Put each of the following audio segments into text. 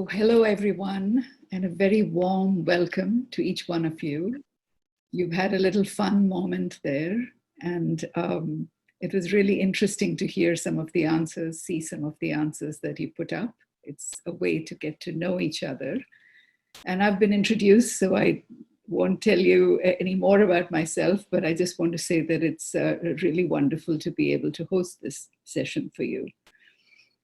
So hello, everyone, and a very warm welcome to each one of you. You've had a little fun moment there, and it was really interesting to hear some of the answers, see some of the answers that you put up. It's a way to get to know each other. And I've been introduced, so I won't tell you any more about myself, but I just want to say that it's really wonderful to be able to host this session for you.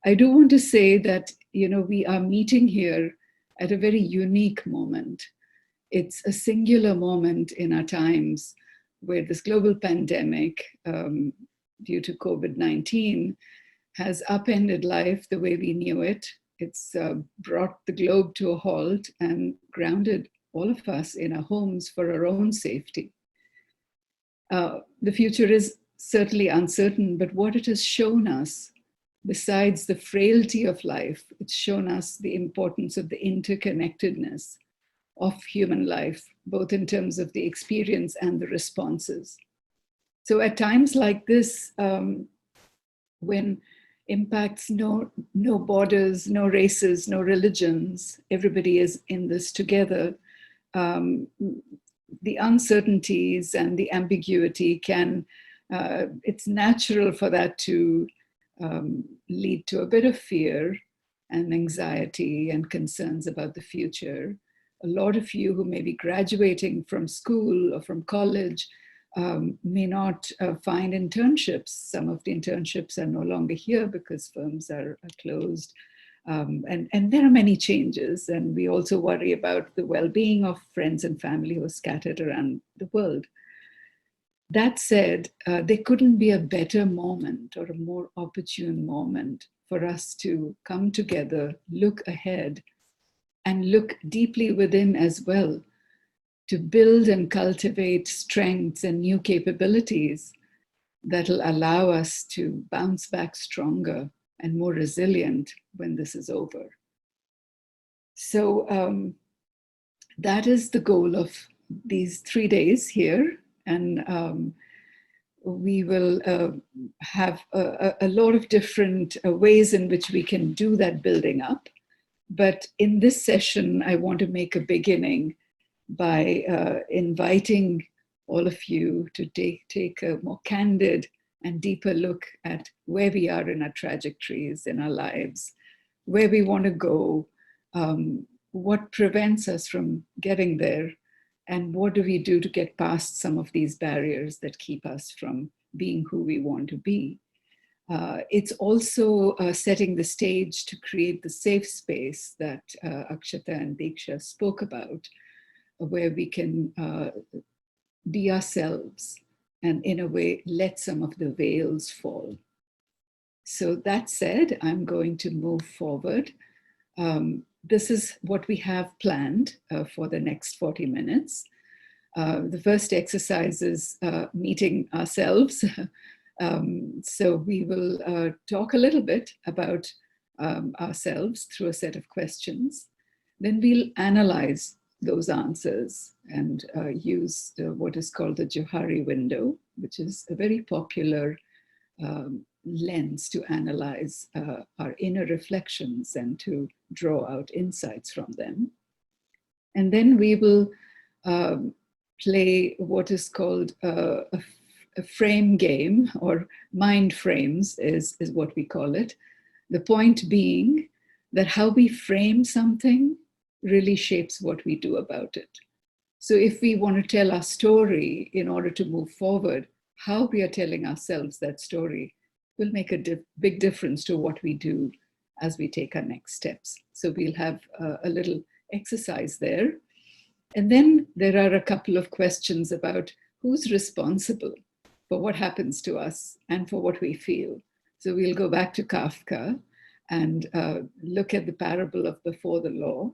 I do want to say that, we are meeting here at a very unique moment. It's a singular moment in our times where this global pandemic, due to COVID-19, has upended life the way we knew it. It's brought the globe to a halt and grounded all of us in our homes for our own safety. The future is certainly uncertain, but what it has shown us, besides the frailty of life, it's shown us the importance of the interconnectedness of human life, both in terms of the experience and the responses. So at times like this, when impacts no borders, no races, no religions, everybody is in this together, the uncertainties and the ambiguity can, it's natural for that to lead to a bit of fear and anxiety and concerns about the future. A lot of you who may be graduating from school or from college may not find internships. Some of the internships are no longer here because firms are closed. And there are many changes. And we also worry about the well-being of friends and family who are scattered around the world. That said, there couldn't be a better moment or a more opportune moment for us to come together, look ahead, and look deeply within as well, to build and cultivate strengths and new capabilities that'll allow us to bounce back stronger and more resilient when this is over. So that is the goal of these 3 days here. And we will have a lot of different ways in which we can do that building up. But in this session, I want to make a beginning by inviting all of you to take a more candid and deeper look at where we are in our trajectories in our lives, where we want to go, what prevents us from getting there, and what do we do to get past some of these barriers that keep us from being who we want to be. It's also setting the stage to create the safe space that Akshata and Diksha spoke about, where we can be ourselves and in a way let some of the veils fall. So that said, I'm going to move forward. This is what we have planned for the next 40 minutes. The first exercise is meeting ourselves. So we will talk a little bit about ourselves through a set of questions. Then we'll analyze those answers and use what is called the Johari Window, which is a very popular lens to analyze our inner reflections and to draw out insights from them. And then we will play what is called a frame game, or mind frames is what we call it. The point being that how we frame something really shapes what we do about it. So if we want to tell our story in order to move forward, how we are telling ourselves that story will make a big difference to what we do as we take our next steps. So we'll have a little exercise there. And then there are a couple of questions about who's responsible for what happens to us and for what we feel. So we'll go back to Kafka and look at the parable of Before the Law.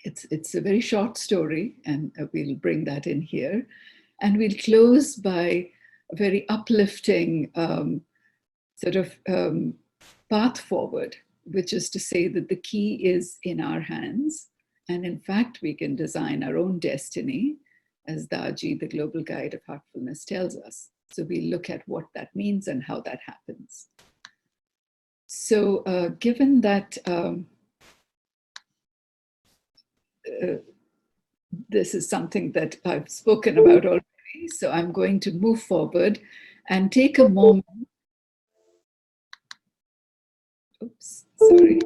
It's a very short story, and we'll bring that in here. And we'll close by a very uplifting path forward, which is to say that the key is in our hands. And in fact, we can design our own destiny, as Daji, the Global Guide of Heartfulness, tells us. So we look at what that means and how that happens. So given that this is something that I've spoken about already. So I'm going to move forward and take a moment. Oops, sorry.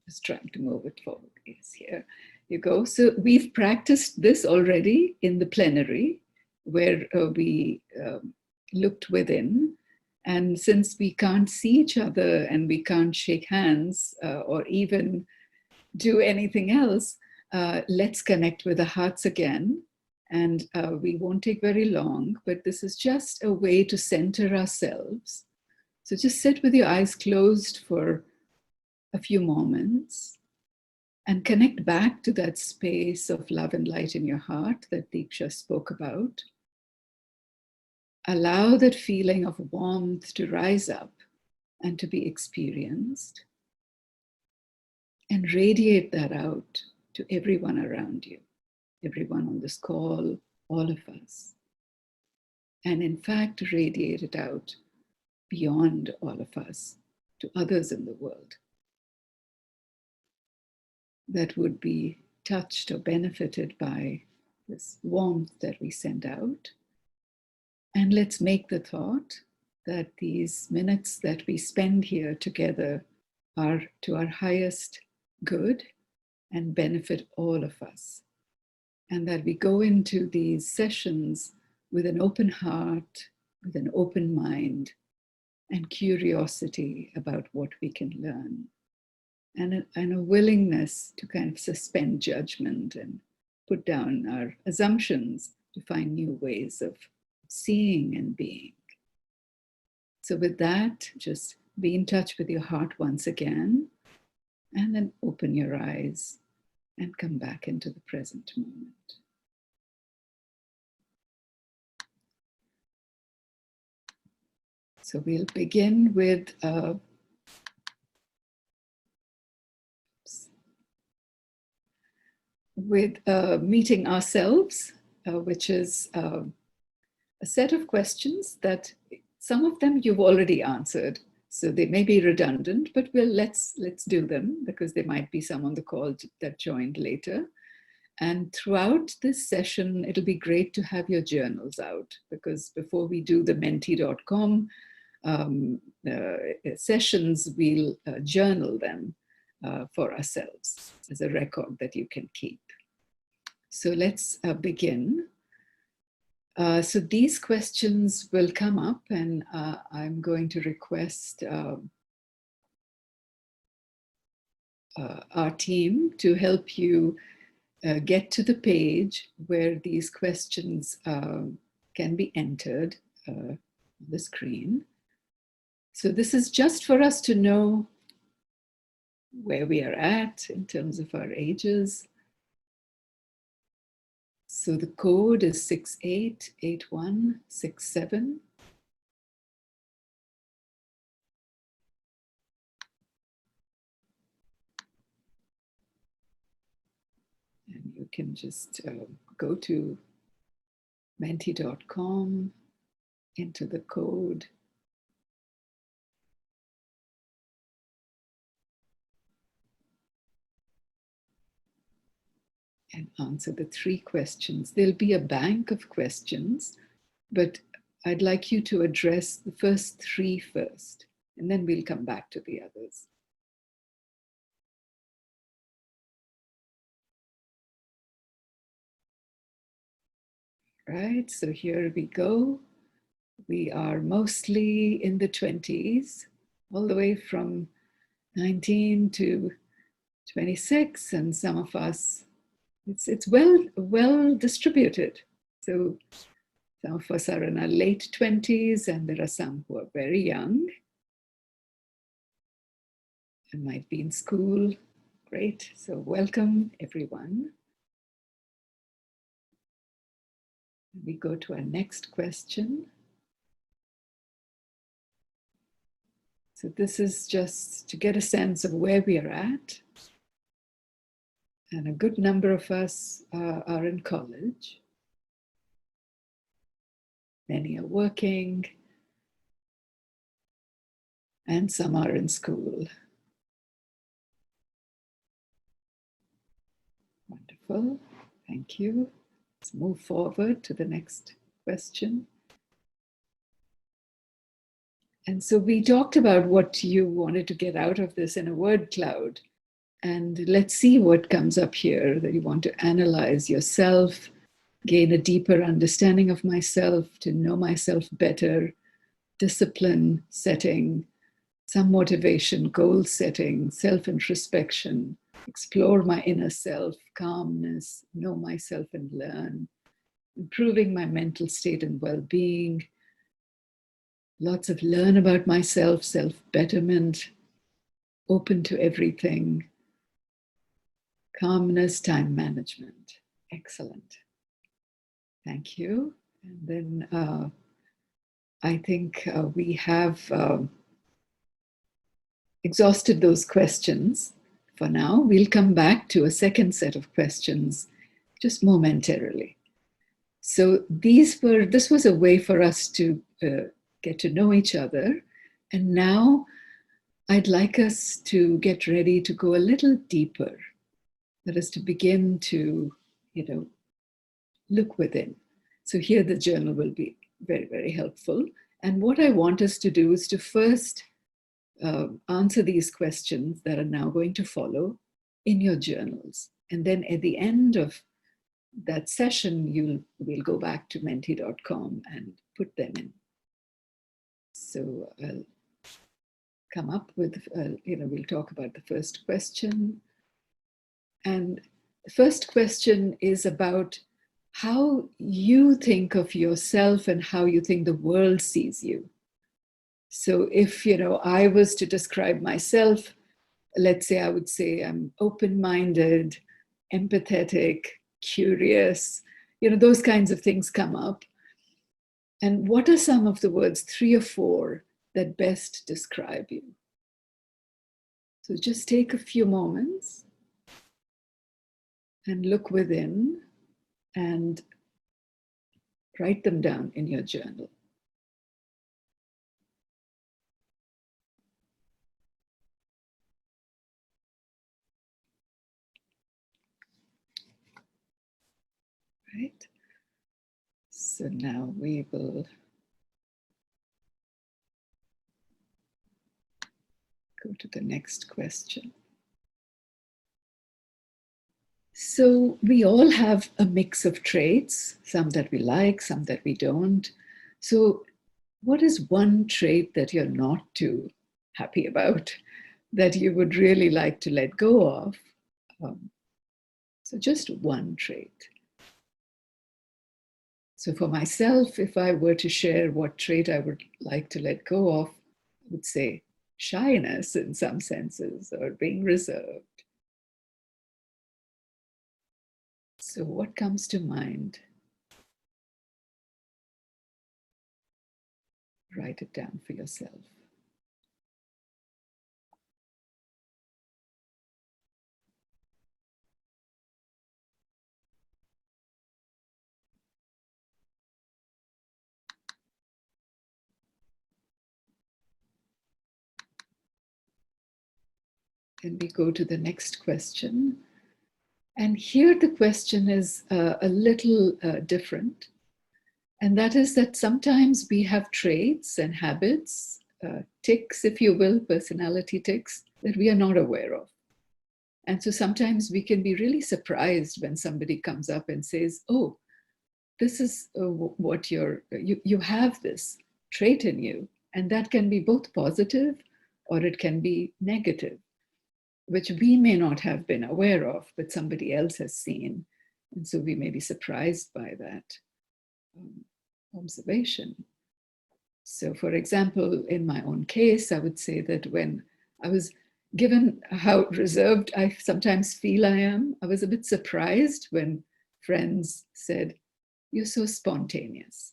Just trying to move it forward. Yes, here you go. So we've practiced this already in the plenary, where we looked within. And since we can't see each other and we can't shake hands or even do anything else, let's connect with the hearts again. And we won't take very long, but this is just a way to center ourselves. So just sit with your eyes closed for a few moments and connect back to that space of love and light in your heart that Deeksha spoke about. Allow that feeling of warmth to rise up and to be experienced, and radiate that out to everyone around you, everyone on this call, all of us. And in fact, radiate it out beyond all of us to others in the world that would be touched or benefited by this warmth that we send out. And let's make the thought that these minutes that we spend here together are to our highest good and benefit all of us. And that we go into these sessions with an open heart, with an open mind, and curiosity about what we can learn. And a willingness to kind of suspend judgment and put down our assumptions to find new ways of seeing and being. So with that, just be in touch with your heart once again, and then open your eyes and come back into the present moment. So we'll begin with meeting ourselves, which is a set of questions that some of them you've already answered, so they may be redundant, but let's do them because there might be some on the call that joined later. And throughout this session, it'll be great to have your journals out, because before we do the menti.com sessions, we'll journal them for ourselves as a record that you can keep. So let's begin. So these questions will come up, and I'm going to request our team to help you get to the page where these questions can be entered on the screen. So this is just for us to know where we are at in terms of our ages. So the code is 688167. And you can just go to menti.com, enter the code, and answer the 3 questions. There'll be a bank of questions, but I'd like you to address the first 3 first, and then we'll come back to the others. Right, so here we go. We are mostly in the 20s, all the way from 19 to 26, and some of us, it's well distributed. So some of us are in our late 20s, and there are some who are very young and might be in school. Great, so welcome everyone. We go to our next question. So this is just to get a sense of where we are at. And a good number of us are in college. Many are working, and some are in school. Wonderful. Wonderful. Thank you. Let's move forward to the next question. And so we talked about what you wanted to get out of this in a word cloud. And let's see what comes up here, that you want to analyze yourself, gain a deeper understanding of myself, to know myself better, discipline setting, some motivation, goal setting, self-introspection, explore my inner self, calmness, know myself and learn, improving my mental state and well-being, lots of learn about myself, self-betterment, open to everything, calmness, time management. Excellent. Thank you. And then I think we have exhausted those questions for now. We'll come back to a second set of questions just momentarily. So this was a way for us to get to know each other. And now I'd like us to get ready to go a little deeper. That is to begin to, look within. So here the journal will be very, very helpful. And what I want us to do is to first answer these questions that are now going to follow in your journals. And then at the end of that session, we'll go back to menti.com and put them in. So I'll come up with, we'll talk about the first question. And the first question is about how you think of yourself and how you think the world sees you. So if, I was to describe myself, let's say I would say I'm open-minded, empathetic, curious, those kinds of things come up. And what are some of the words, 3 or 4, that best describe you? So just take a few moments and look within and write them down in your journal. Right? So now we will go to the next question. So we all have a mix of traits, some that we like, some that we don't. So what is one trait that you're not too happy about, that you would really like to let go of? So just one trait. So for myself, if I were to share what trait I would like to let go of, I would say shyness in some senses, or being reserved. So what comes to mind? Write it down for yourself. Then we go to the next question. And here the question is a little different. And that is that sometimes we have traits and habits, tics, if you will, personality tics, that we are not aware of. And so sometimes we can be really surprised when somebody comes up and says, oh, this is what you have this trait in you. And that can be both positive or it can be negative, which we may not have been aware of, but somebody else has seen. And so we may be surprised by that observation. So for example, in my own case, I would say that when I was given how reserved I sometimes feel I am, I was a bit surprised when friends said, you're so spontaneous.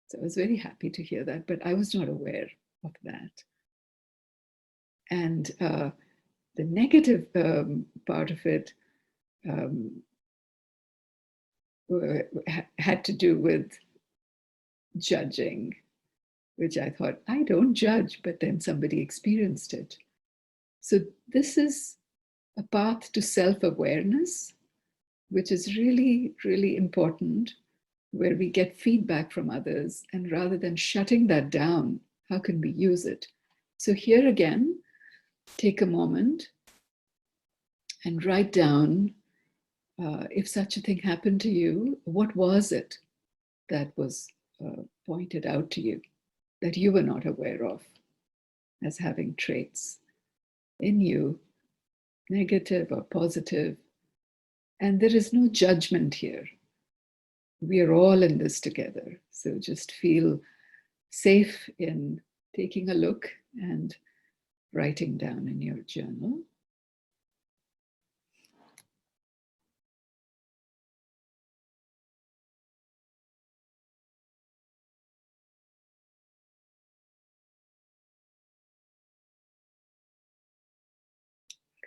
So I was very happy to hear that, but I was not aware of that. And the negative part of it had to do with judging, which I thought, I don't judge, but then somebody experienced it. So this is a path to self-awareness which is really, really important, where we get feedback from others. And rather than shutting that down, how can we use it? So here again, take a moment and write down, if such a thing happened to you, what was it that was pointed out to you that you were not aware of as having traits in you, negative or positive? And there is no judgment here. We are all in this together. So just feel safe in taking a look and writing down in your journal.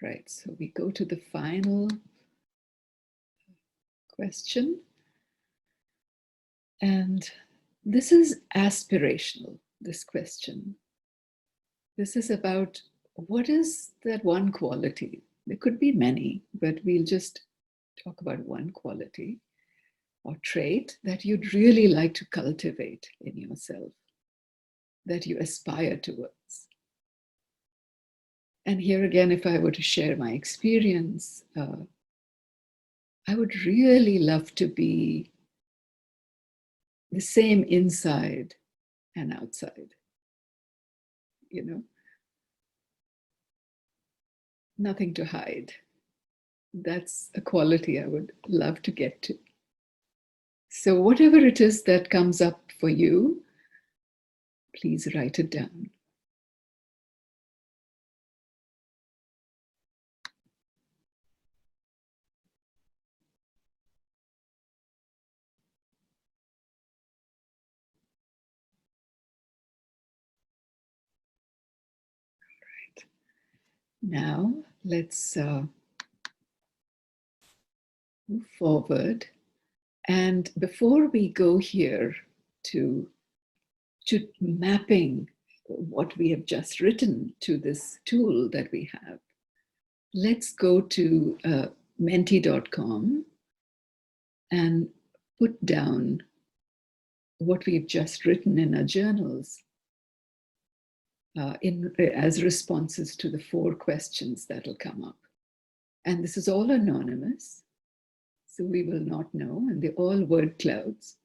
Right, so we go to the final question. And this is aspirational, this question. This is about what is that one quality? There could be many, but we'll just talk about one quality or trait that you'd really like to cultivate in yourself, that you aspire towards. And here again, if I were to share my experience, I would really love to be the same inside and outside, you know, nothing to hide. That's a quality I would love to get to. So whatever it is that comes up for you, please write it down. Right. Now let's move forward. And before we go here to mapping what we have just written to this tool that we have, let's go to menti.com and put down what we've just written in our journals as responses to the 4 questions that'll come up. And this is all anonymous, so we will not know, and they're all word clouds.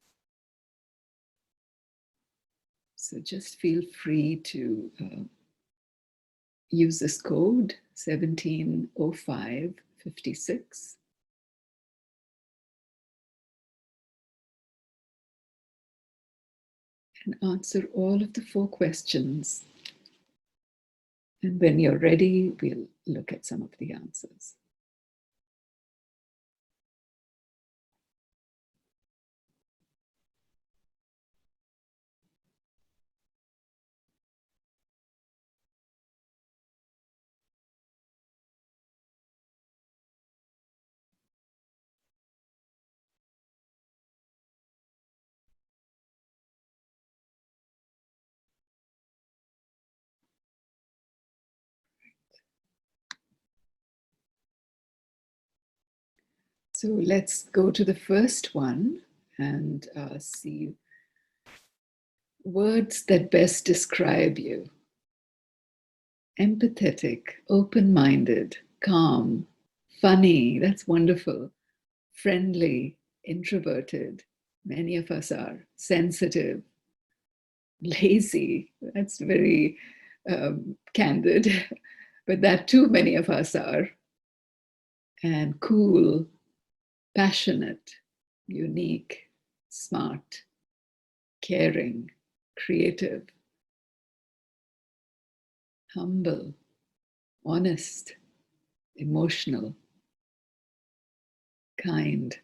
So just feel free to use this code 170556. And answer all of the 4 questions. And when you're ready, we'll look at some of the answers. So let's go to the first one and see words that best describe you. Empathetic, open-minded, calm, funny, that's wonderful, friendly, introverted, many of us are, sensitive, lazy, that's very candid, but that too many of us are, and cool, passionate, unique, smart, caring, creative, humble, honest, emotional, kind.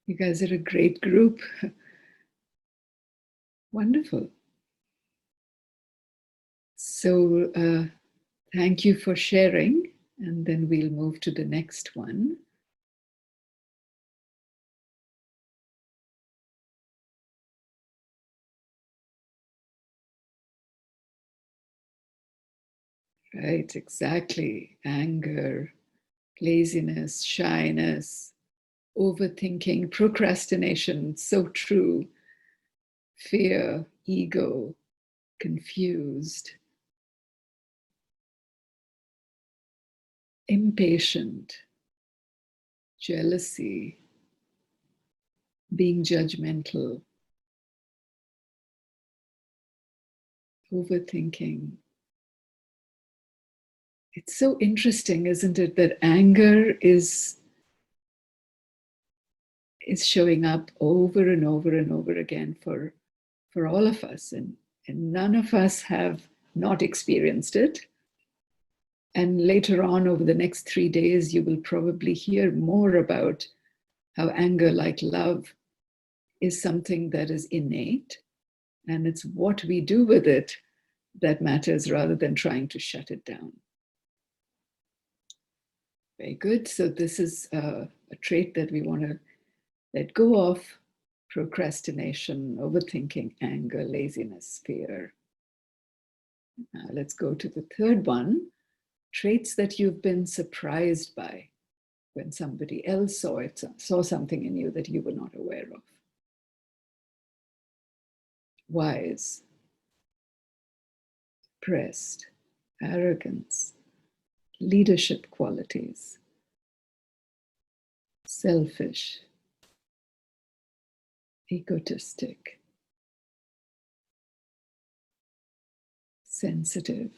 You guys are a great group. Wonderful. So thank you for sharing, and then we'll move to the next one. Right, exactly. Anger, laziness, shyness, overthinking, procrastination, so true, fear, ego, confused, impatient, jealousy, being judgmental, overthinking. It's so interesting, isn't it, that anger is showing up over and over and over again for all of us, and none of us have not experienced it. And later on, over the next 3 days, you will probably hear more about how anger, like love, is something that is innate, and it's what we do with it that matters rather than trying to shut it down. Very good. So this is a trait that we want to let go of: procrastination, overthinking, anger, laziness, fear. Now let's go to the third one: traits that you've been surprised by when somebody else saw something in you that you were not aware of. Wise, pressed, arrogance, leadership qualities, selfish, egotistic, sensitive,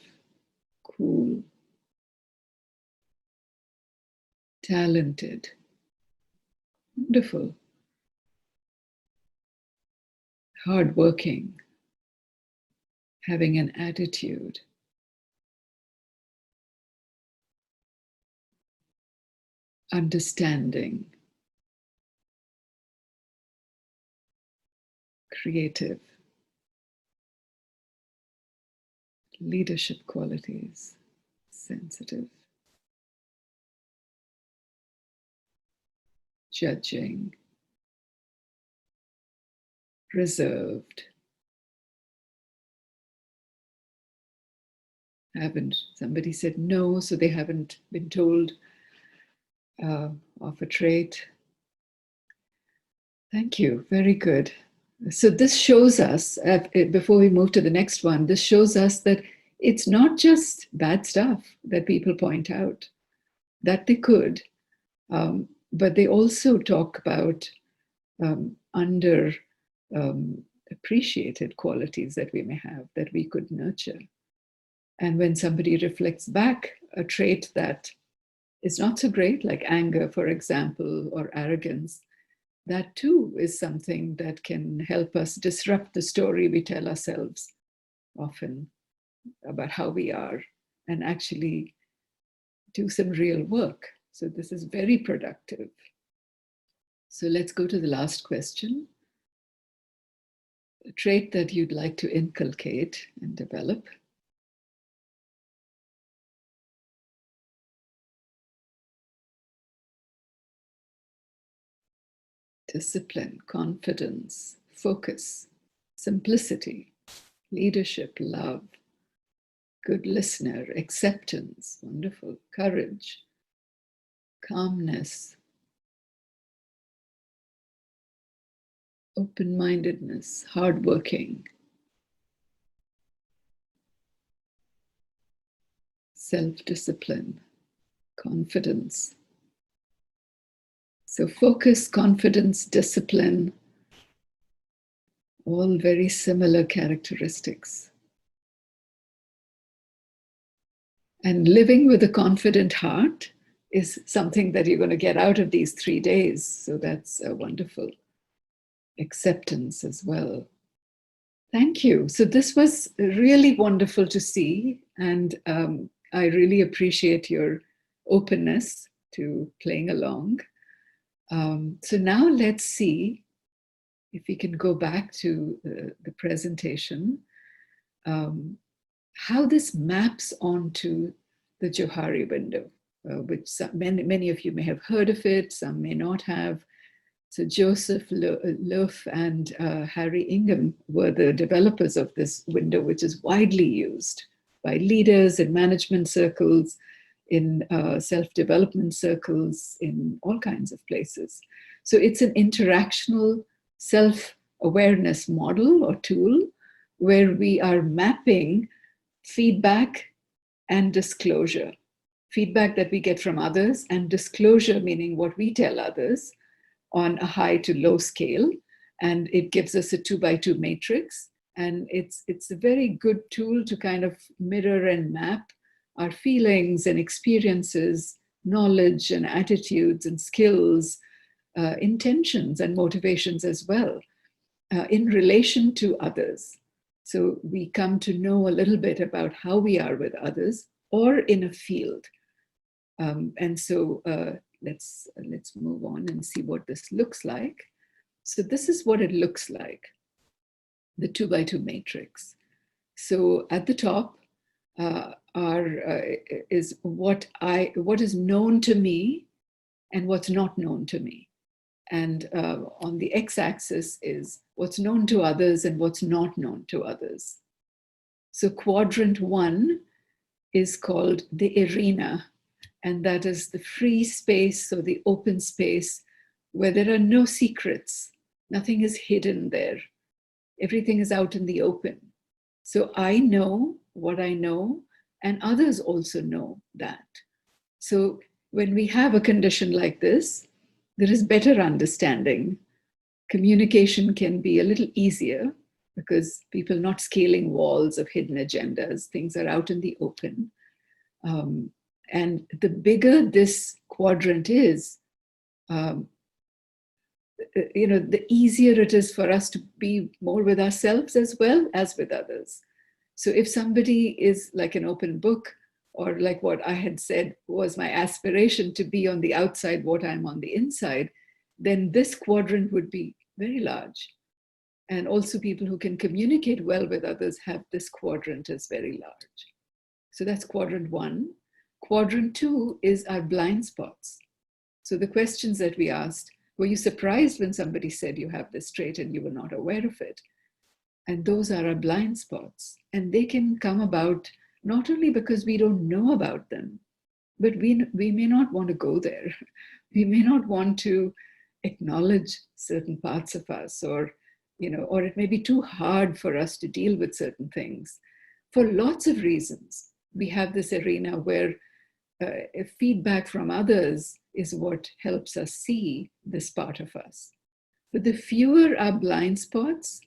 cool, talented, wonderful, hardworking, having an attitude, understanding, creative, leadership qualities, sensitive, judging, reserved, somebody said no, so they haven't been told of a trait. Thank you, very good. So this shows us, before we move to the next one, this shows us that it's not just bad stuff that people point out, that they could, but they also talk about under appreciated qualities that we may have, that we could nurture. And when somebody reflects back a trait that is not so great, like anger, for example, or arrogance, that too is something that can help us disrupt the story we tell ourselves often about how we are, and actually do some real work. So this is very productive. So let's go to the last question. A trait that you'd like to inculcate and develop. Discipline, confidence, focus, simplicity, leadership, love, good listener, acceptance, wonderful, courage, calmness, open-mindedness, hardworking, self-discipline, confidence. So focus, confidence, discipline, all very similar characteristics. And living with a confident heart is something that you're going to get out of these 3 days. So that's wonderful. Acceptance as well. Thank you. So this was really wonderful to see. And I really appreciate your openness to playing along. So now let's see if we can go back to the presentation, how this maps onto the Johari window, which many of you may have heard of it, some may not have. So Joseph Loaf and Harry Ingham were the developers of this window, which is widely used by leaders in management circles, in self-development circles, in all kinds of places. So it's an interactional self-awareness model or tool where we are mapping feedback and disclosure. Feedback that we get from others, and disclosure meaning what we tell others on a high to low scale. And it gives us a 2x2 matrix. And it's a very good tool to kind of mirror and map our feelings and experiences, knowledge and attitudes and skills, intentions and motivations as well, in relation to others. So we come to know a little bit about how we are with others or in a field. And so let's move on and see what this looks like. So this is what it looks like, the 2x2 matrix. So at the top is what is known to me and what's not known to me. And on the x-axis is what's known to others and what's not known to others. So quadrant 1 is called the arena, and that is the free space or the open space where there are no secrets. Nothing is hidden there. Everything is out in the open. So I know what I know, and others also know that. So when we have a condition like this, there is better understanding. Communication can be a little easier because people are not scaling walls of hidden agendas. Things are out in the open. And the bigger this quadrant is, the easier it is for us to be more with ourselves as well as with others. So if somebody is like an open book, or like what I had said was my aspiration to be on the outside what I'm on the inside, then this quadrant would be very large. And also people who can communicate well with others have this quadrant as very large. So that's quadrant 1. Quadrant 2 is our blind spots. So the questions that we asked, were you surprised when somebody said you have this trait and you were not aware of it? And those are our blind spots. And they can come about not only because we don't know about them, but we may not want to go there. We may not want to acknowledge certain parts of us, or it may be too hard for us to deal with certain things. For lots of reasons, we have this arena where feedback from others is what helps us see this part of us. But the fewer our blind spots,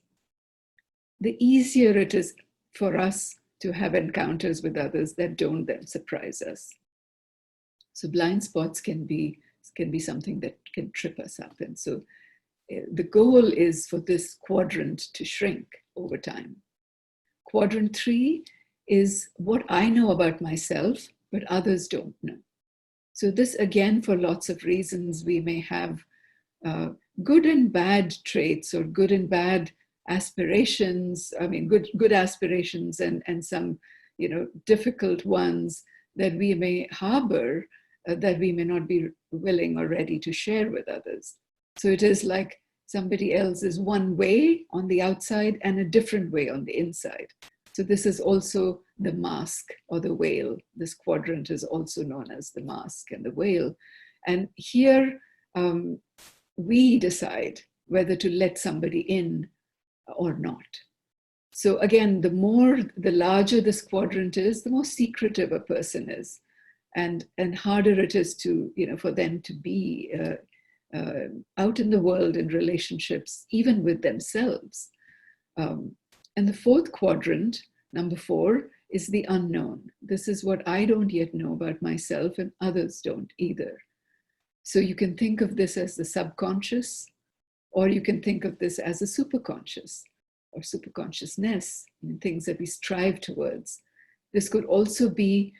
the easier it is for us to have encounters with others that don't then surprise us. So blind spots can be something that can trip us up. And so the goal is for this quadrant to shrink over time. Quadrant 3 is what I know about myself, but others don't know. So this, again, for lots of reasons, we may have good and bad traits or good and bad aspirations. I mean, good aspirations and some, difficult ones that we may harbor that we may not be willing or ready to share with others. So it is like somebody else is one way on the outside and a different way on the inside. So this is also the mask or the veil. This quadrant is also known as the mask and the veil. And here we decide whether to let somebody in or not. So again, the larger this quadrant is, the more secretive a person is, and harder it is to, for them to be out in the world in relationships, even with themselves. And the fourth quadrant, number 4, is the unknown. This is what I don't yet know about myself, and others don't either. So you can think of this as the subconscious, or you can think of this as a superconscious or superconsciousness, things that we strive towards. This could also be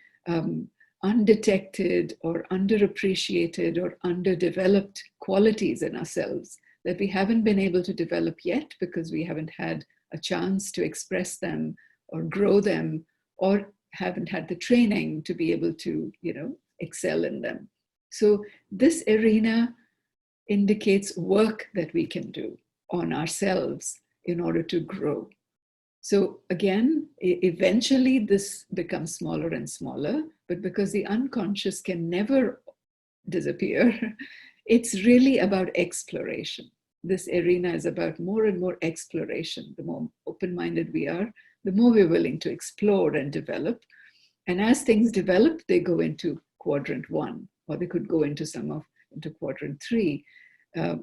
undetected or underappreciated or underdeveloped qualities in ourselves that we haven't been able to develop yet because we haven't had a chance to express them or grow them, or haven't had the training to be able to, excel in them. So this arena indicates work that we can do on ourselves in order to grow. So again, eventually this becomes smaller and smaller, but because the unconscious can never disappear, it's really about exploration. This arena is about more and more exploration. The more open-minded we are, the more we're willing to explore and develop. And as things develop, they go into quadrant 1, or they could go into into quadrant 3.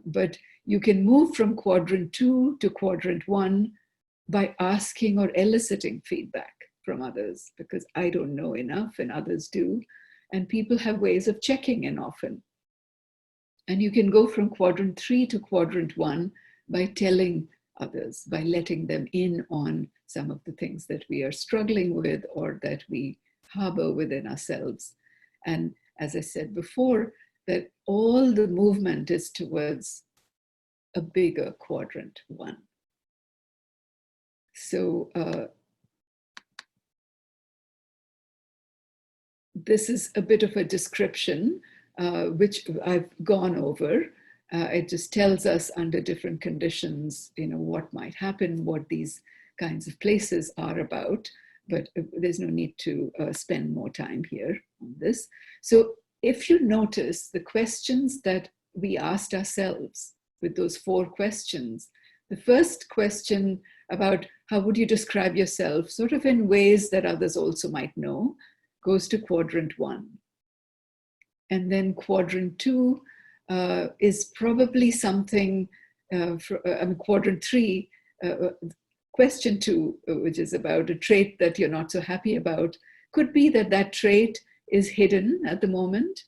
But you can move from quadrant 2 to quadrant 1 by asking or eliciting feedback from others, because I don't know enough and others do. And people have ways of checking in often. And you can go from quadrant 3 to quadrant 1 by telling others, by letting them in on some of the things that we are struggling with or that we harbor within ourselves. And as I said before, that all the movement is towards a bigger quadrant 1. So this is a bit of a description, which I've gone over. It just tells us under different conditions, what might happen, what these kinds of places are about, but there's no need to spend more time here on this. So if you notice the questions that we asked ourselves with those 4 questions, the first question about how would you describe yourself, sort of in ways that others also might know, goes to quadrant 1. And then quadrant 2 is probably something, quadrant 3, question 2, which is about a trait that you're not so happy about, could be that that trait is hidden at the moment,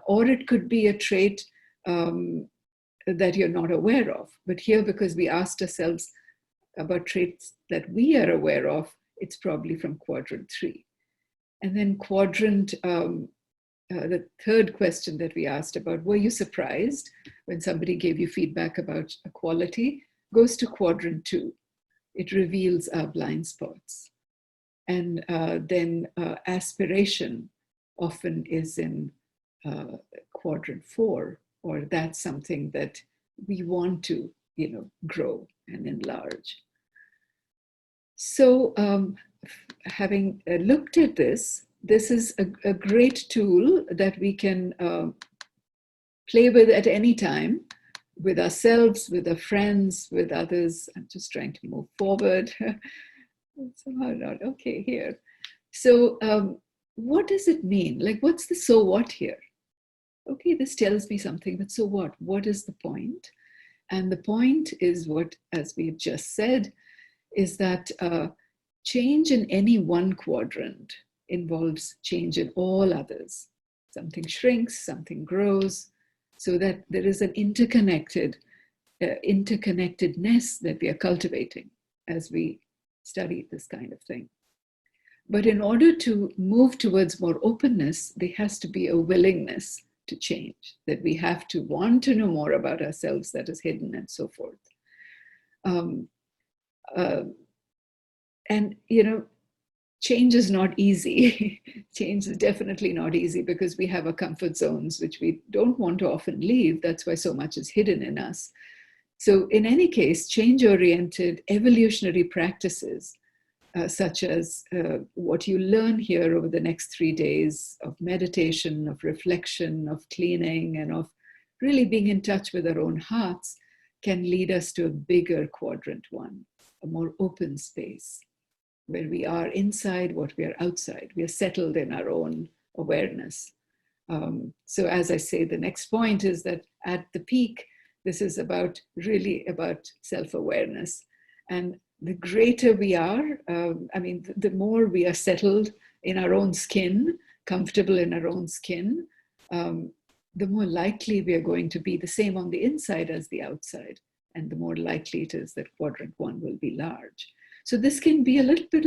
or it could be a trait that you're not aware of. But here, because we asked ourselves about traits that we are aware of, it's probably from quadrant 3. And then quadrant, the third question that we asked about, were you surprised when somebody gave you feedback about a quality, goes to quadrant 2. It reveals our blind spots. And then aspiration often is in quadrant 4, or that's something that we want to, grow and enlarge. So having looked at this, this is a great tool that we can play with at any time, with ourselves, with our friends, with others. I'm just trying to move forward. Somehow not. Okay, here. So what does it mean? Like, what's the so what here? Okay, this tells me something, but so what? What is the point? And the point is what, as we've just said, is that change in any one quadrant involves change in all others. Something shrinks, something grows, so that there is an interconnectedness that we are cultivating as we study this kind of thing. But in order to move towards more openness, there has to be a willingness to change, that we have to want to know more about ourselves that is hidden and so forth. And, change is not easy. Change is definitely not easy because we have our comfort zones, which we don't want to often leave. That's why so much is hidden in us. So in any case, change-oriented evolutionary practices, such as what you learn here over the next 3 days of meditation, of reflection, of cleaning, and of really being in touch with our own hearts, can lead us to a bigger quadrant 1, a more open space, where we are inside what we are outside. We are settled in our own awareness. So as I say, the next point is that at the peak, this is really about self-awareness. And the greater we are, the more we are settled in our own skin, comfortable in our own skin, the more likely we are going to be the same on the inside as the outside. And the more likely it is that quadrant 1 will be large. So this can be a little bit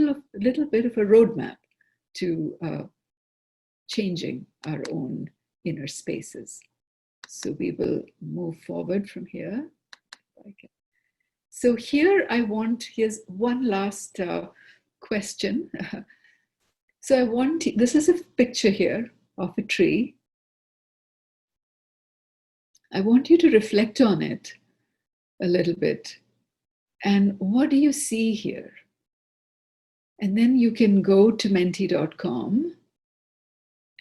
of a roadmap to changing our own inner spaces. So we will move forward from here. So here's one last question. So this is a picture here of a tree. I want you to reflect on it a little bit. And what do you see here? And then you can go to menti.com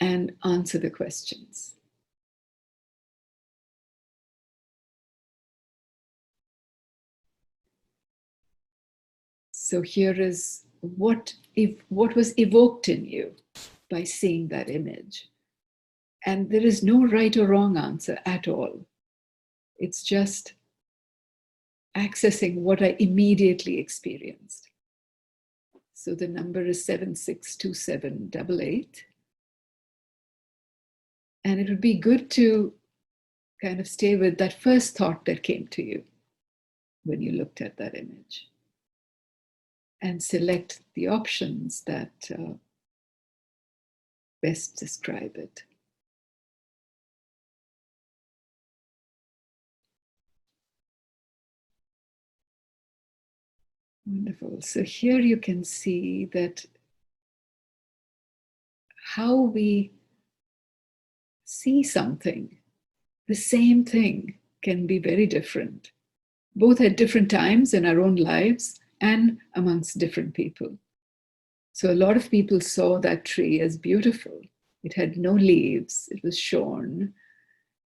and answer the questions. So here is what was evoked in you by seeing that image. And there is no right or wrong answer at all. It's just accessing what I immediately experienced. So the number is 762788. And it would be good to kind of stay with that first thought that came to you when you looked at that image. And select the options that best describe it. Wonderful. So here you can see that how we see something, the same thing, can be very different, both at different times in our own lives and amongst different people. So a lot of people saw that tree as beautiful. It had no leaves, it was shorn.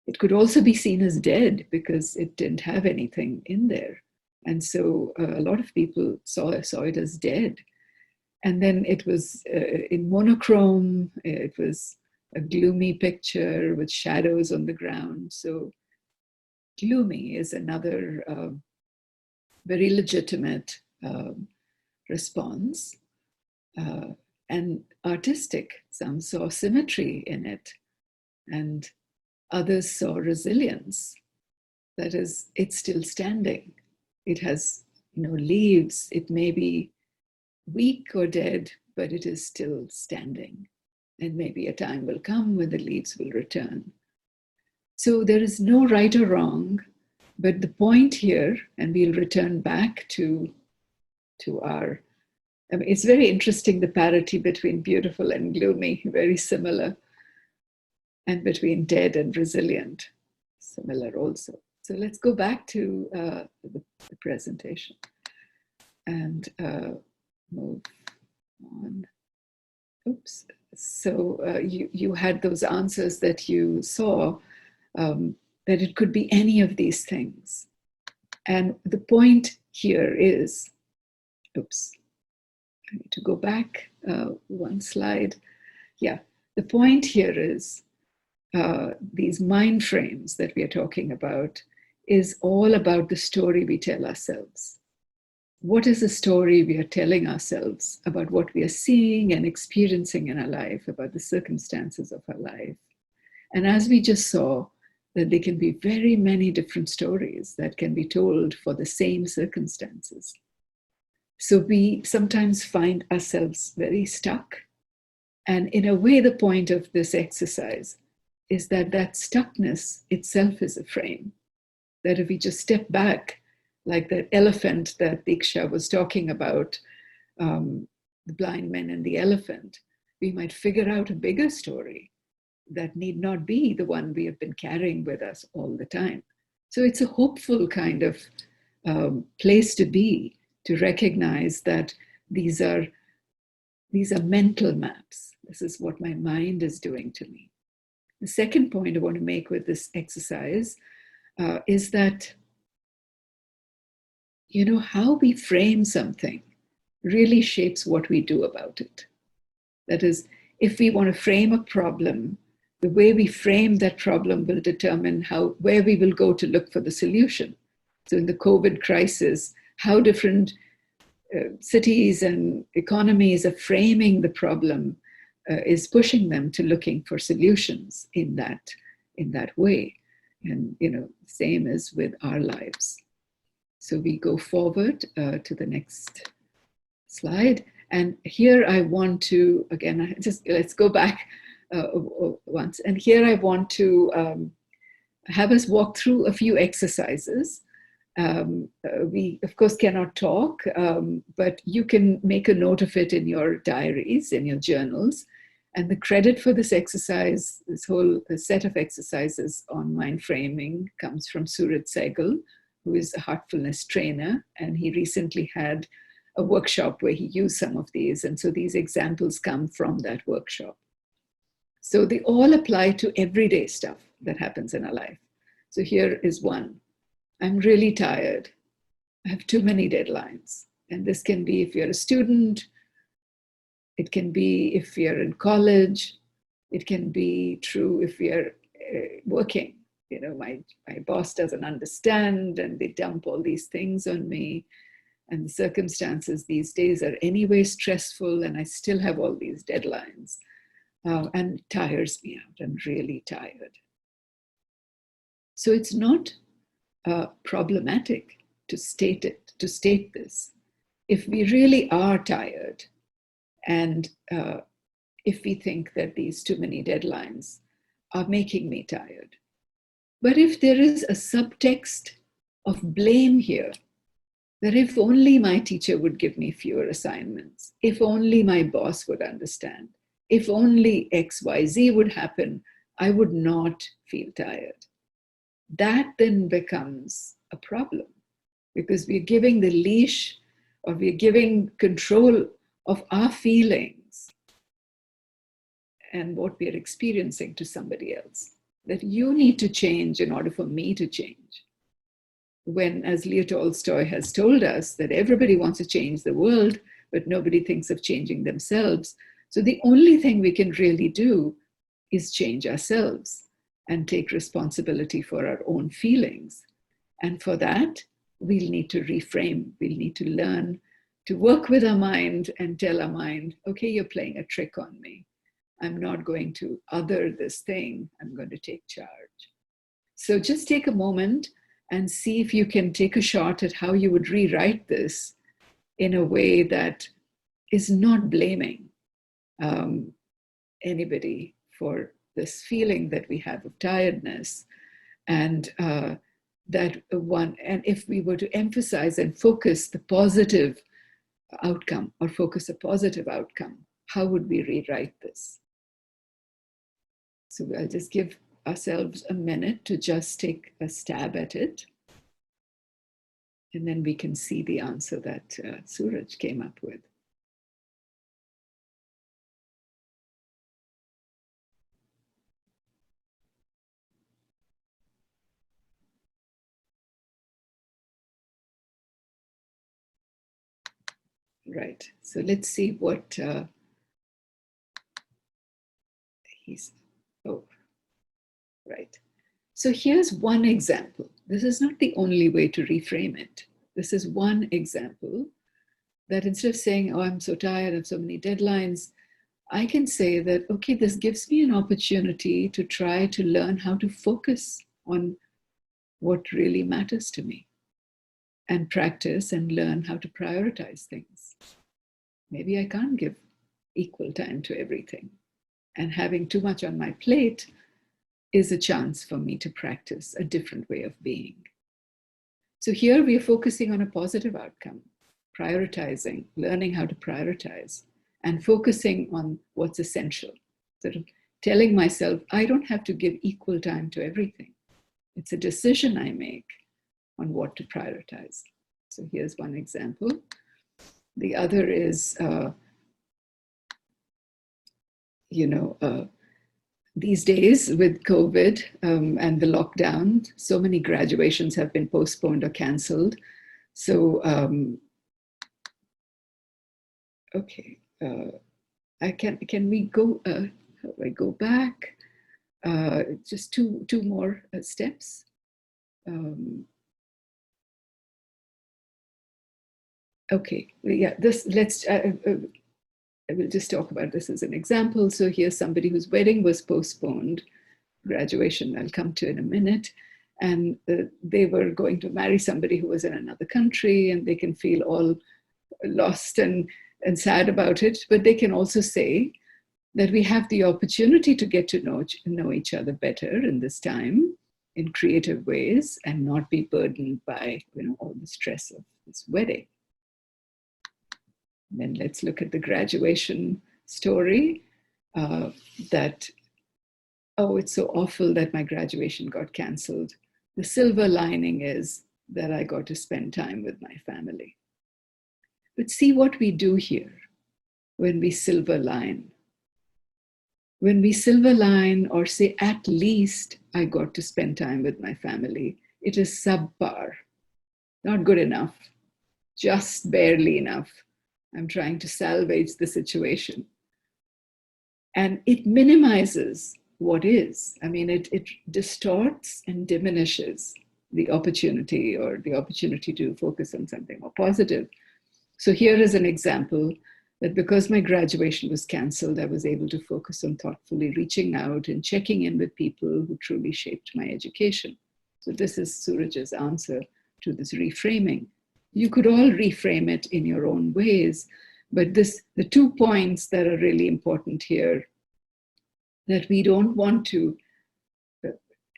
It could also be seen as dead because it didn't have anything in there. And so a lot of people saw it as dead. And then it was in monochrome. It was a gloomy picture with shadows on the ground. So gloomy is another very legitimate response. And artistic, some saw symmetry in it, and others saw resilience. That is, it's still standing. It has no leaves. It may be weak or dead, but it is still standing. And maybe a time will come when the leaves will return. So there is no right or wrong, but the point here, and we'll return back to our, I mean, it's very interesting, the parity between beautiful and gloomy, very similar, and between dead and resilient, similar also. So let's go back to the presentation and move on. Oops. So you had those answers that you saw, that it could be any of these things. And the point here is, oops, I need to go back one slide. Yeah, the point here is these mind frames that we are talking about is all about the story we tell ourselves. What is the story we are telling ourselves about what we are seeing and experiencing in our life, about the circumstances of our life? And as we just saw, that there can be very many different stories that can be told for the same circumstances. So we sometimes find ourselves very stuck. And in a way, the point of this exercise is that that stuckness itself is a frame. That if we just step back, like that elephant that Diksha was talking about, the blind men and the elephant, we might figure out a bigger story that need not be the one we have been carrying with us all the time. So it's a hopeful kind of place to be, to recognize that these are mental maps. This is what my mind is doing to me. The second point I want to make with this exercise is that, you know, how we frame something really shapes what we do about it. That is, if we want to frame a problem, the way we frame that problem will determine where we will go to look for the solution. So in the COVID crisis, how different cities and economies are framing the problem is pushing them to looking for solutions in that way. And, you know, same as with our lives. So we go forward to the next slide. And here I want to, again, let's go back once. And here I want to have us walk through a few exercises. We, of course, cannot talk, but you can make a note of it in your diaries, in your journals. And the credit for this exercise, this whole set of exercises on mind framing, comes from Surat Sehgal, who is a heartfulness trainer. And he recently had a workshop where he used some of these. And so these examples come from that workshop. So they all apply to everyday stuff that happens in our life. So here is one. I'm really tired. I have too many deadlines. And this can be if you're a student. It can be if you're in college. It can be true if you're working. You know, my boss doesn't understand and they dump all these things on me. And the circumstances these days are anyway stressful and I still have all these deadlines. And it tires me out. I'm really tired. So it's not problematic to state this. If we really are tired and if we think that these too many deadlines are making me tired. But if there is a subtext of blame here, that if only my teacher would give me fewer assignments, if only my boss would understand, if only XYZ would happen, I would not feel tired. That then becomes a problem because we're giving the leash or we're giving control of our feelings and what we're experiencing to somebody else. That you need to change in order for me to change. When, as Leo Tolstoy has told us, that everybody wants to change the world, but nobody thinks of changing themselves. So the only thing we can really do is change ourselves and take responsibility for our own feelings. And for that, we'll need to reframe. We'll need to learn to work with our mind and tell our mind, okay, you're playing a trick on me. I'm not going to other this thing. I'm going to take charge. So just take a moment and see if you can take a shot at how you would rewrite this in a way that is not blaming anybody for this feeling that we have of tiredness. And that one, and if we were to emphasize and focus the positive outcome or focus a positive outcome, how would we rewrite this? So I'll just give ourselves a minute to just take a stab at it. And then we can see the answer that Suraj came up with. Right, so let's see what right. So here's one example. This is not the only way to reframe it. This is one example that instead of saying, oh, I'm so tired, I have so many deadlines, I can say that, okay, this gives me an opportunity to try to learn how to focus on what really matters to me and practice and learn how to prioritize things. Maybe I can't give equal time to everything. And having too much on my plate is a chance for me to practice a different way of being. So here we are focusing on a positive outcome, prioritizing, learning how to prioritize, and focusing on what's essential. Sort of telling myself, I don't have to give equal time to everything. It's a decision I make on what to prioritize. So here's one example. The other is, these days with COVID and the lockdown, so many graduations have been postponed or canceled. So, okay, can we go, how do I go back? Just two more steps. Okay, yeah, I will just talk about this as an example. So here's somebody whose wedding was postponed, graduation I'll come to in a minute, and they were going to marry somebody who was in another country, and they can feel all lost and sad about it, but they can also say that we have the opportunity to get to know each other better in this time in creative ways and not be burdened by all the stress of this wedding. Then let's look at the graduation story that, oh, it's so awful that my graduation got canceled. The silver lining is that I got to spend time with my family. But see what we do here when we silver line. When we silver line or say, at least I got to spend time with my family, it is subpar, not good enough, just barely enough. I'm trying to salvage the situation. And it minimizes what is. I mean, it distorts and diminishes the opportunity or the opportunity to focus on something more positive. So here is an example that because my graduation was canceled, I was able to focus on thoughtfully reaching out and checking in with people who truly shaped my education. So this is Suraj's answer to this reframing. You could all reframe it in your own ways, but the 2 points that are really important here, that we don't want to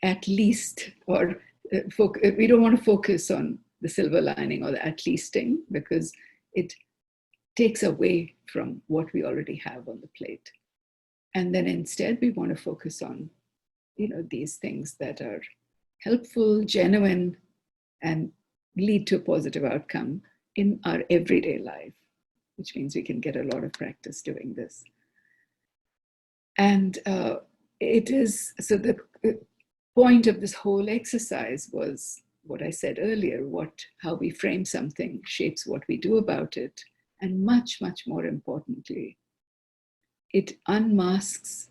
at least, or we don't want to focus on the silver lining or the at leasting, because it takes away from what we already have on the plate. And then instead, we want to focus on, these things that are helpful, genuine, and lead to a positive outcome in our everyday life, which means we can get a lot of practice doing this. And it is, so the point of this whole exercise was what I said earlier, how we frame something shapes what we do about it. And much, much more importantly, it unmasks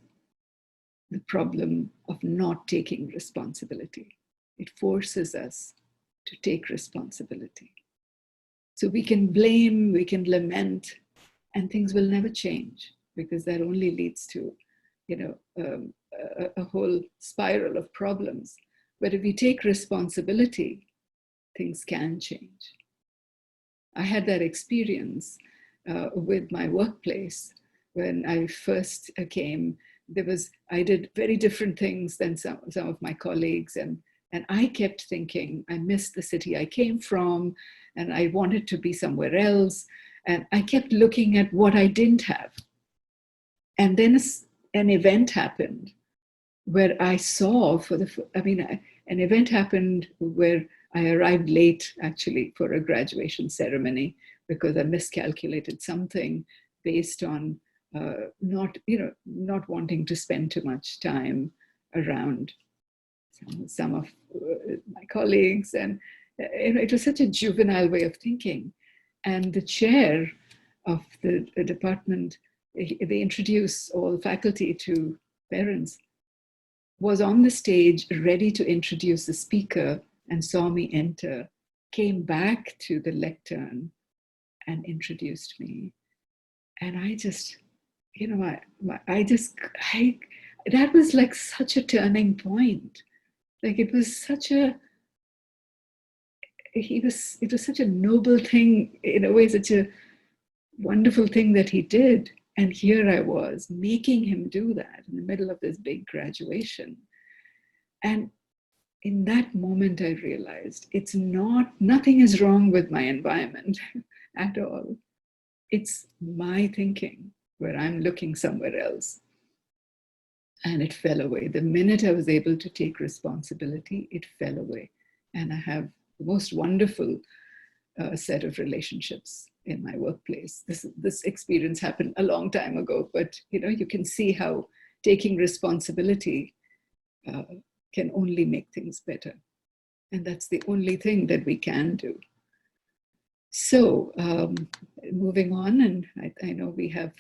the problem of not taking responsibility. It forces us to take responsibility. So we can blame, we can lament, and things will never change, because that only leads to, a whole spiral of problems. But if we take responsibility, things can change. I had that experience with my workplace when I first came. I did very different things than some of my colleagues, and I kept thinking I missed the city I came from, and I wanted to be somewhere else, and I kept looking at what I didn't have. And then an event happened where I saw an event happened where I arrived late, actually, for a graduation ceremony because I miscalculated something based on not wanting to spend too much time around some of my colleagues. And it was such a juvenile way of thinking. And the chair of the department, they introduce all faculty to parents, was on the stage ready to introduce the speaker, and saw me enter, came back to the lectern and introduced me. And I just, that was like such a turning point. Like it was such a noble thing, in a way, such a wonderful thing that he did. And here I was making him do that in the middle of this big graduation. And in that moment, I realized nothing is wrong with my environment at all. It's my thinking where I'm looking somewhere else. And it fell away. The minute I was able to take responsibility, it fell away. And I have the most wonderful set of relationships in my workplace. This experience happened a long time ago, but you can see how taking responsibility can only make things better. And that's the only thing that we can do. So moving on, and I know we have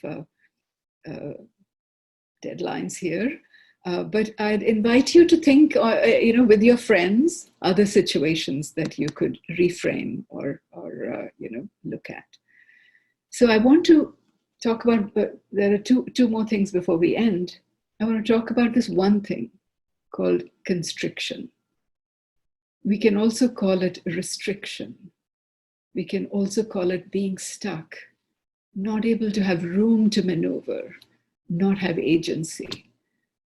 deadlines here, but I'd invite you to think, with your friends, other situations that you could reframe or look at. So I want to talk about, there are two more things before we end. I want to talk about this one thing called constriction. We can also call it restriction. We can also call it being stuck, not able to have room to maneuver, not have agency.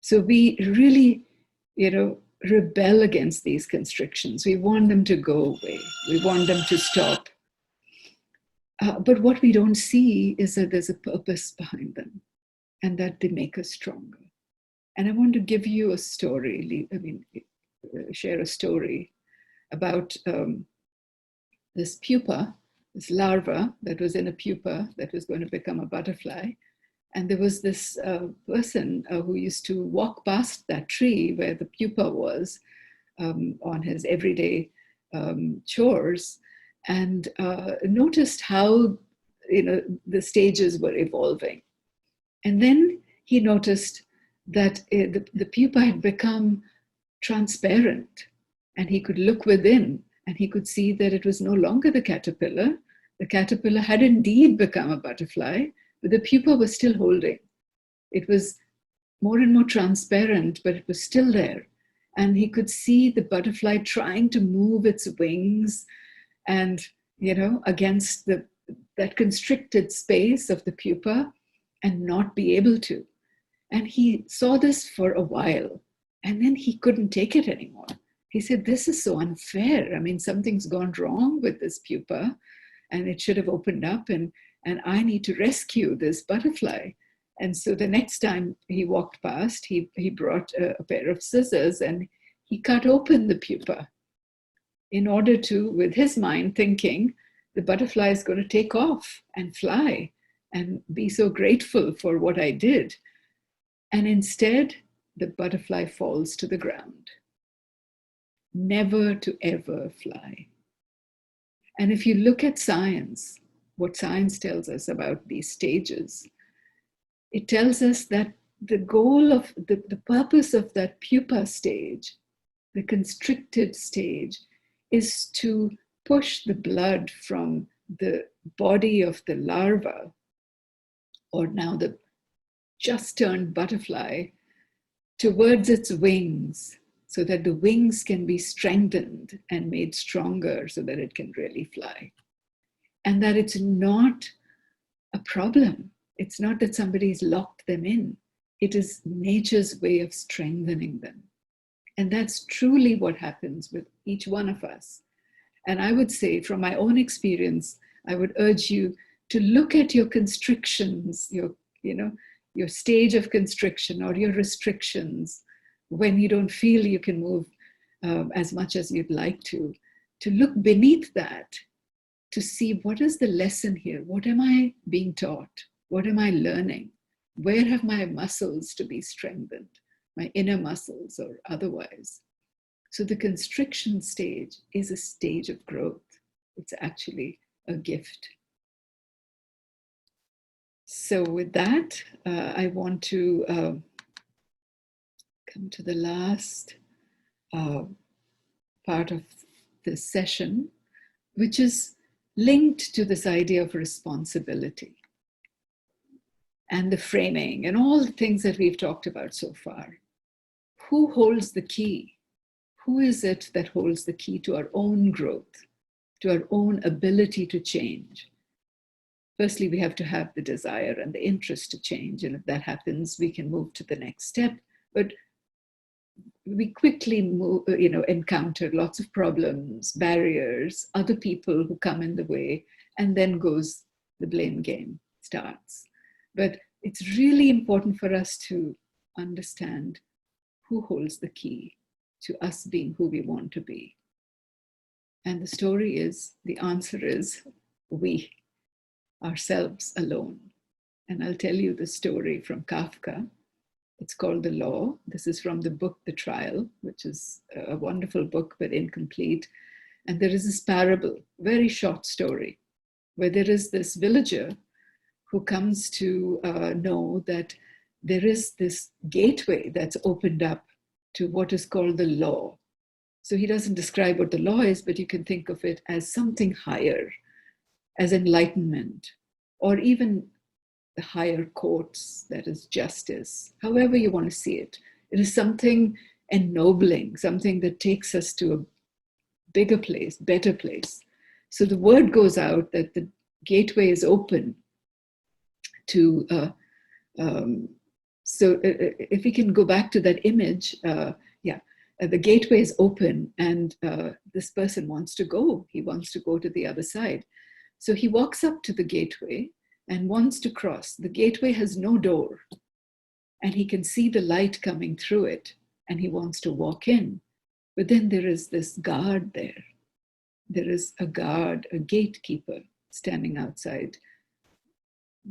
So we really, rebel against these constrictions. We want them to go away. We want them to stop. But what we don't see is that there's a purpose behind them and that they make us stronger. And I want to give you a story, share a story about this pupa this larva that was in a pupa that was going to become a butterfly. And there was this person who used to walk past that tree where the pupa was on his everyday chores, and noticed how the stages were evolving. And then he noticed that the pupa had become transparent, and he could look within and he could see that it was no longer the caterpillar. The caterpillar had indeed become a butterfly, but the pupa was still holding. It was more and more transparent, but it was still there. And he could see the butterfly trying to move its wings and, against that constricted space of the pupa, and not be able to. And he saw this for a while, and then he couldn't take it anymore. He said, this is so unfair. I mean, something's gone wrong with this pupa, and it should have opened up, and I need to rescue this butterfly. And so the next time he walked past, he brought a pair of scissors and he cut open the pupa in order to, with his mind, thinking the butterfly is going to take off and fly and be so grateful for what I did. And instead, the butterfly falls to the ground, never to ever fly. And if you look at science, what science tells us about these stages, it tells us that the goal of the purpose of that pupa stage, the constricted stage, is to push the blood from the body of the larva, or now the just turned butterfly, towards its wings, so that the wings can be strengthened and made stronger so that it can really fly. And that it's not a problem. It's not that somebody's locked them in. It is nature's way of strengthening them. And that's truly what happens with each one of us. And I would say, from my own experience, I would urge you to look at your constrictions, your stage of constriction or your restrictions when you don't feel you can move as much as you'd like to look beneath that, to see what is the lesson here? What am I being taught? What am I learning? Where have my muscles to be strengthened? My inner muscles or otherwise. So the constriction stage is a stage of growth. It's actually a gift. So with that, I want to come to the last part of this session, which is linked to this idea of responsibility and the framing and all the things that we've talked about so far. Who holds the key? Who is it that holds the key to our own growth, to our own ability to change? Firstly, we have to have the desire and the interest to change. And if that happens, we can move to the next step. But we quickly encounter lots of problems, barriers, other people who come in the way, and then goes the blame game starts. But it's really important for us to understand who holds the key to us being who we want to be. And the answer is we, ourselves alone. And I'll tell you the story from Kafka. It's called The Law. This is from the book, The Trial, which is a wonderful book, but incomplete. And there is this parable, very short story, where there is this villager who comes to know that there is this gateway that's opened up to what is called the law. So he doesn't describe what the law is, but you can think of it as something higher, as enlightenment, or even the higher courts, that is justice, however you want to see it. It is something ennobling, something that takes us to a bigger place, better place. So the word goes out that the gateway is open to, so if we can go back to that image, the gateway is open and this person wants to go. He wants to go to the other side. So he walks up to the gateway and wants to cross. The gateway has no door and he can see the light coming through it and he wants to walk in. But then there is this guard there. There is a guard, a gatekeeper standing outside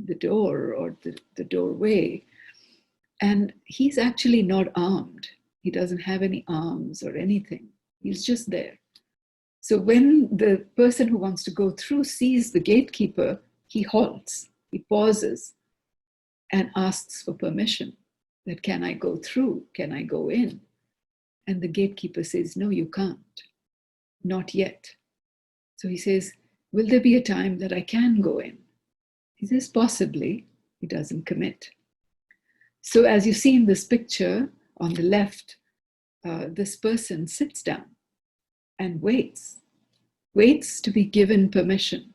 the door or the doorway. And he's actually not armed. He doesn't have any arms or anything. He's just there. So when the person who wants to go through sees the gatekeeper, he halts, he pauses and asks for permission. That, can I go through? Can I go in? And the gatekeeper says, no, you can't. Not yet. So he says, will there be a time that I can go in? He says, possibly. He doesn't commit. So as you see in this picture on the left, this person sits down and waits to be given permission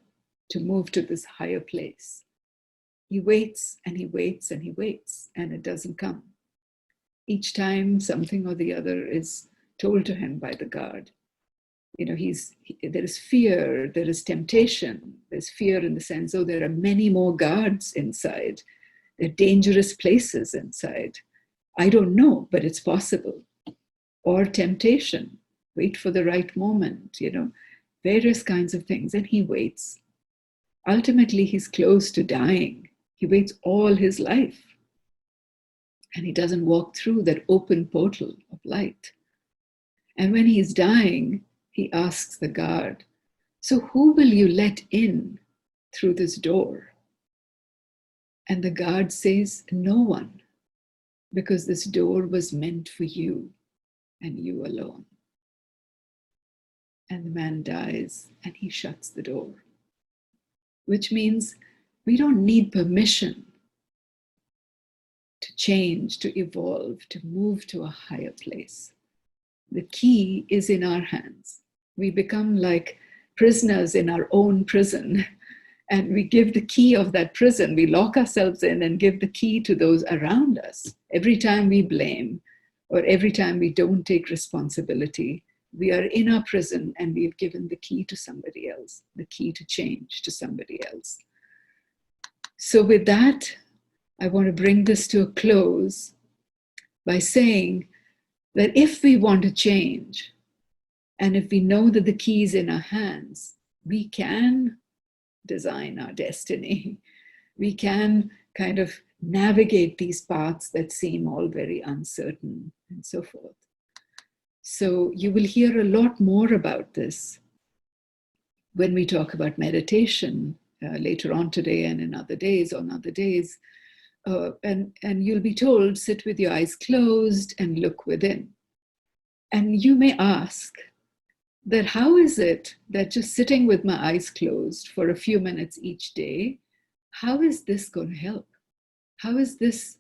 to move to this higher place. He waits and he waits and he waits, and it doesn't come. Each time something or the other is told to him by the guard. You know, there is fear, there is temptation. There's fear in the sense, oh, there are many more guards inside. There are dangerous places inside. I don't know, but it's possible. Or temptation, wait for the right moment, you know, various kinds of things. And he waits. Ultimately, he's close to dying. He waits all his life. And he doesn't walk through that open portal of light. And when he's dying, he asks the guard, so who will you let in through this door? And the guard says, no one, because this door was meant for you and you alone. And the man dies and he shuts the door, which means we don't need permission to change, to evolve, to move to a higher place. The key is in our hands. We become like prisoners in our own prison, and we give the key of that prison. We lock ourselves in and give the key to those around us. Every time we blame, or every time we don't take responsibility, we are in our prison and we've given the key to somebody else, the key to change to somebody else. So with that, I want to bring this to a close by saying that if we want to change, and if we know that the key is in our hands, we can design our destiny. We can kind of navigate these paths that seem all very uncertain and so forth. So you will hear a lot more about this when we talk about meditation later on today and in other days, on other days. And you'll be told, sit with your eyes closed and look within. And you may ask that how is it that just sitting with my eyes closed for a few minutes each day, how is this going to help? How is this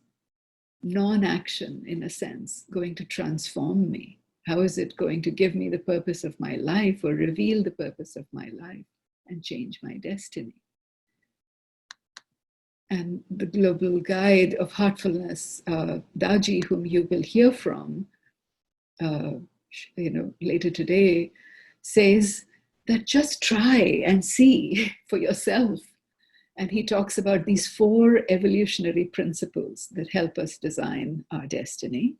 non-action, in a sense, going to transform me? How is it going to give me the purpose of my life or reveal the purpose of my life and change my destiny? And the global guide of heartfulness, Daji, whom you will hear from later today, says that just try and see for yourself. And he talks about these 4 evolutionary principles that help us design our destiny.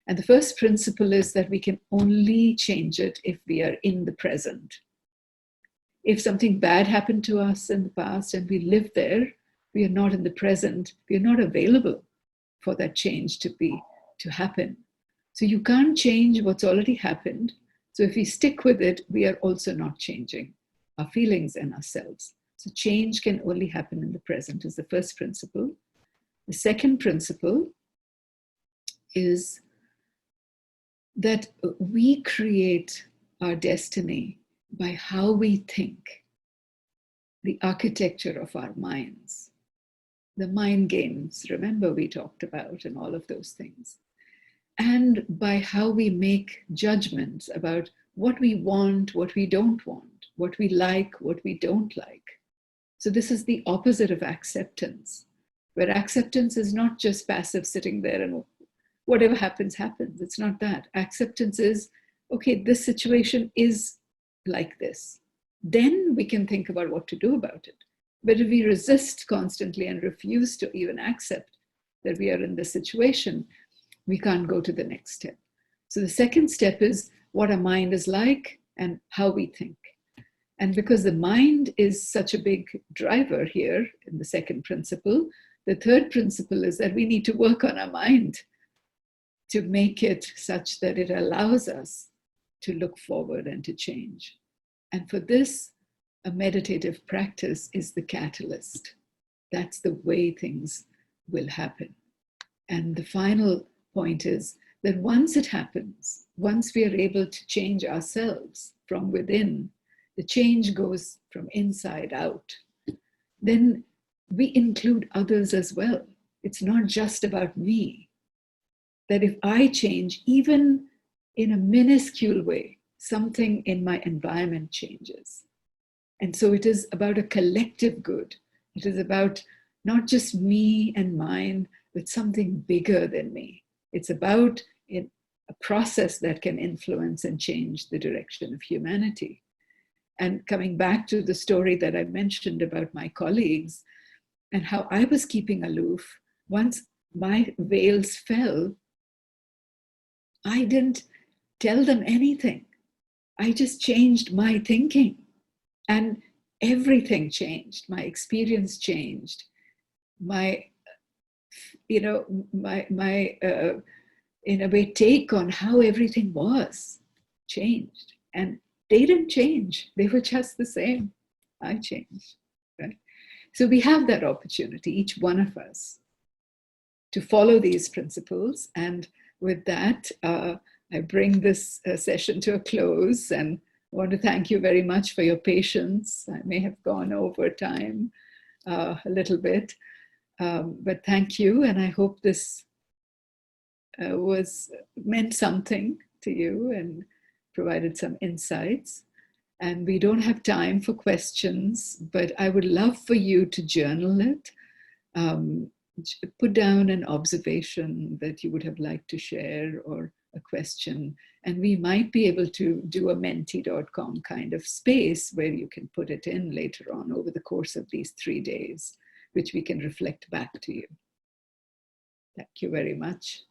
And the first principle is that we can only change it if we are in the present. If something bad happened to us in the past and we live there, we are not in the present, we are not available for that change to happen. So you can't change what's already happened. So if we stick with it, we are also not changing our feelings and ourselves. So change can only happen in the present is the first principle. The second principle is that we create our destiny by how we think, the architecture of our minds, the mind games, remember we talked about, and all of those things. And by how we make judgments about what we want, what we don't want, what we like, what we don't like. So this is the opposite of acceptance, where acceptance is not just passive sitting there and whatever happens, happens. It's not that. Acceptance is, okay, this situation is like this. Then we can think about what to do about it. But if we resist constantly and refuse to even accept that we are in this situation, we can't go to the next step. So the second step is what our mind is like and how we think. And because the mind is such a big driver here in the second principle, the third principle is that we need to work on our mind to make it such that it allows us to look forward and to change. And for this, a meditative practice is the catalyst. That's the way things will happen. And the final point is that once it happens, once we are able to change ourselves from within, the change goes from inside out, then we include others as well. It's not just about me. That if I change, even in a minuscule way, something in my environment changes. And so it is about a collective good. It is about not just me and mine, but something bigger than me. It's about a process that can influence and change the direction of humanity. And coming back to the story that I mentioned about my colleagues and how I was keeping aloof, once my veils fell, I didn't tell them anything. I just changed my thinking, and everything changed. My experience changed. My in a way, take on how everything was changed. And they didn't change. They were just the same. I changed, right? So we have that opportunity, each one of us, to follow these principles. And with that, I bring this session to a close, and I want to thank you very much for your patience. I may have gone over time a little bit, but thank you. And I hope this meant something to you and provided some insights. And we don't have time for questions, but I would love for you to journal it. Put down an observation that you would have liked to share or a question. And we might be able to do a menti.com kind of space where you can put it in later on over the course of these 3 days, which we can reflect back to you. Thank you very much.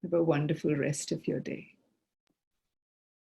Have a wonderful rest of your day.